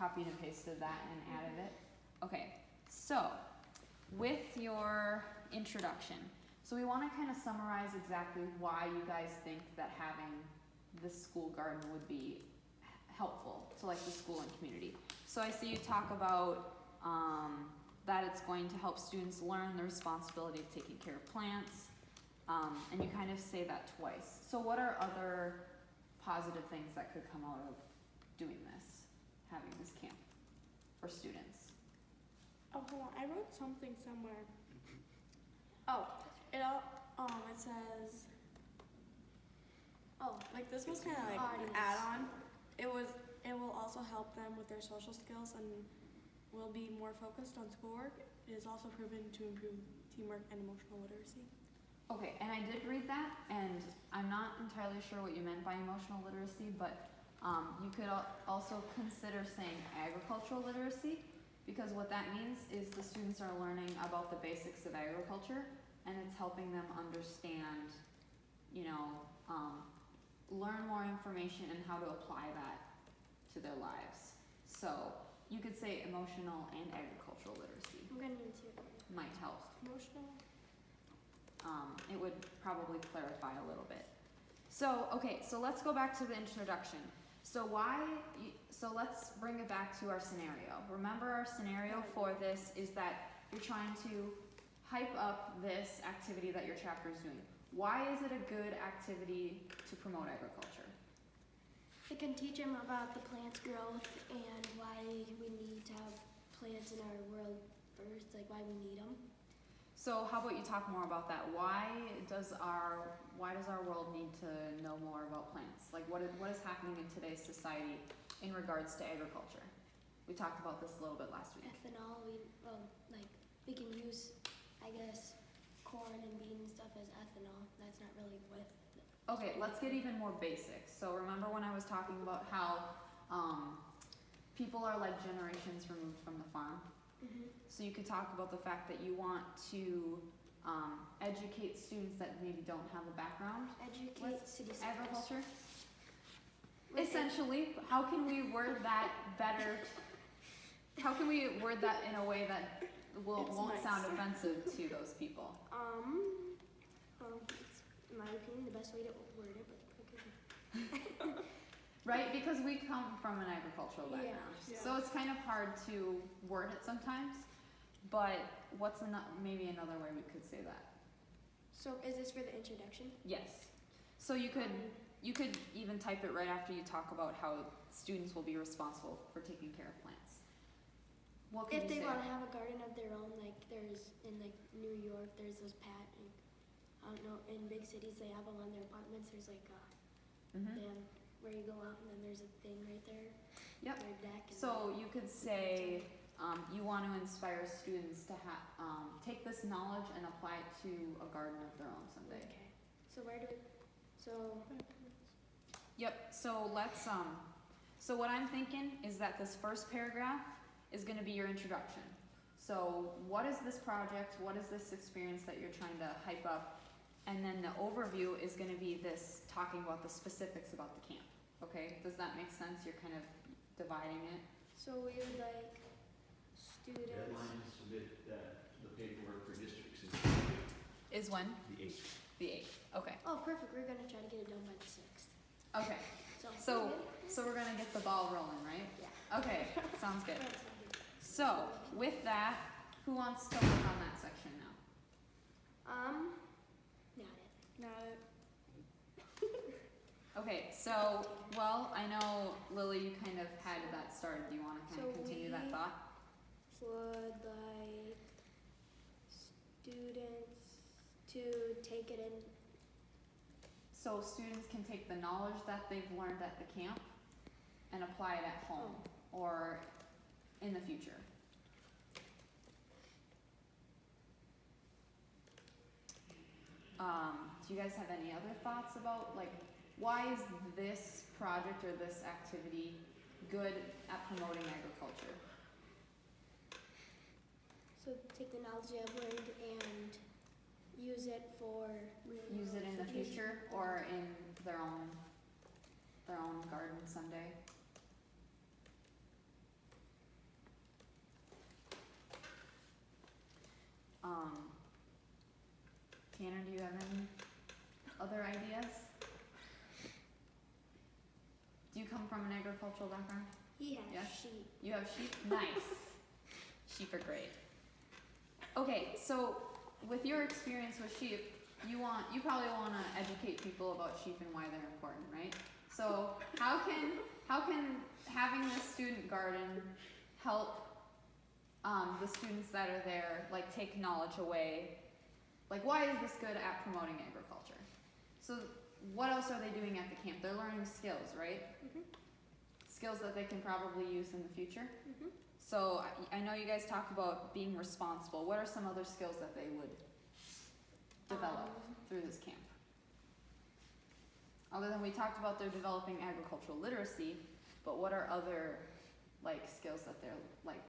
copied and pasted that and added it. Okay, so with your introduction, so we want to kind of summarize exactly why you guys think that having this school garden would be helpful to like the school and community. So I see you talk about that it's going to help students learn the responsibility of taking care of plants, and you kind of say that twice. So what are other positive things that could come out of doing this, having this camp for students? Oh, hold on. I wrote something somewhere. Oh, it says. Oh, like this was kind of like an add-on. It will also help them with their social skills and will be more focused on schoolwork. It is also proven to improve teamwork and emotional literacy. Okay, and I did read that, and I'm not entirely sure what you meant by emotional literacy, but you could also consider saying agricultural literacy, because what that means is the students are learning about the basics of agriculture, and it's helping them understand, learn more information and how to apply that to their lives. So you could say emotional and agricultural literacy. I'm gonna need to. Might help. Emotional. It would probably clarify a little bit. So, okay, so let's go back to the introduction. So let's bring it back to our scenario. Remember, our scenario for this is that you're trying to hype up this activity that your chapter is doing. Why is it a good activity to promote agriculture? It can teach them about the plant's growth and why we need to have plants in our world first, like why we need them. So how about you talk more about that? Why does our world need to know more about plants? Like what is happening in today's society in regards to agriculture? We talked about this a little bit last week. Ethanol, we can use, I guess, corn and bean and stuff as ethanol. That's not really what. Okay, let's get even more basic. So remember when I was talking about how people are like generations removed from the farm? Mm-hmm. So you could talk about the fact that you want to educate students that maybe don't have a background Educate city agriculture. Essentially, how can we word that better? How can we word that in a way that won't sound offensive to those people? Well, it's, in my opinion, the best way to word it, but Right, because we come from an agricultural background, Yeah. so it's kind of hard to word it sometimes. But what's maybe another way we could say that? So is this for the introduction? Yes. So you could even type it right after you talk about how students will be responsible for taking care of plants. What can If you they say? want to have a garden of their own, like there's in like New York, there's those I don't know, in big cities they have them on their apartments. There's like Mhm. they have where you go out and then there's a thing right there. Yep. Their deck. And So you could say you want to inspire students to take this knowledge and apply it to a garden of their own someday. Okay. So where do Yep. So let's so what I'm thinking is that this first paragraph is going to be your introduction. So what is this project? What is this experience that you're trying to hype up? And then the overview is going to be this talking about the specifics about the camp. Okay? Does that make sense? You're kind of dividing it. So we would like students. Deadline to submit the paperwork for districts Is when? the 8th. The 8th. Okay. Oh, perfect. We're gonna try to get it done by the 6th. Okay. So we're gonna get the ball rolling, right? Yeah. Okay. Sounds good. That's not good. So with that, who wants to work on that section now? Not it. Okay, so, well, I know, Lily, you kind of had that started. Do you want to kind of So continue that we- thought? Would like students to take it in. So students can take the knowledge that they've learned at the camp and apply it at home or in the future. Do you guys have any other thoughts about, like, why is this project or this activity good at promoting agriculture? So take the knowledge they have learned and use it for Use it in the future or in their own garden someday? Tanner, do you have any other ideas? Do you come from an agricultural background? He has Yes. sheep. You have sheep? Nice. Sheep are great. Okay, so with your experience with sheep, you probably want to educate people about sheep and why they're important, right? So how can having this student garden help the students that are there, like, take knowledge away? Like, why is this good at promoting agriculture? So what else are they doing at the camp? They're learning skills, right? Skills that they can probably use in the future. So I know you guys talk about being responsible. What are some other skills that they would develop through this camp? Other than we talked about they're developing agricultural literacy, but what are other, like, skills that they're, like,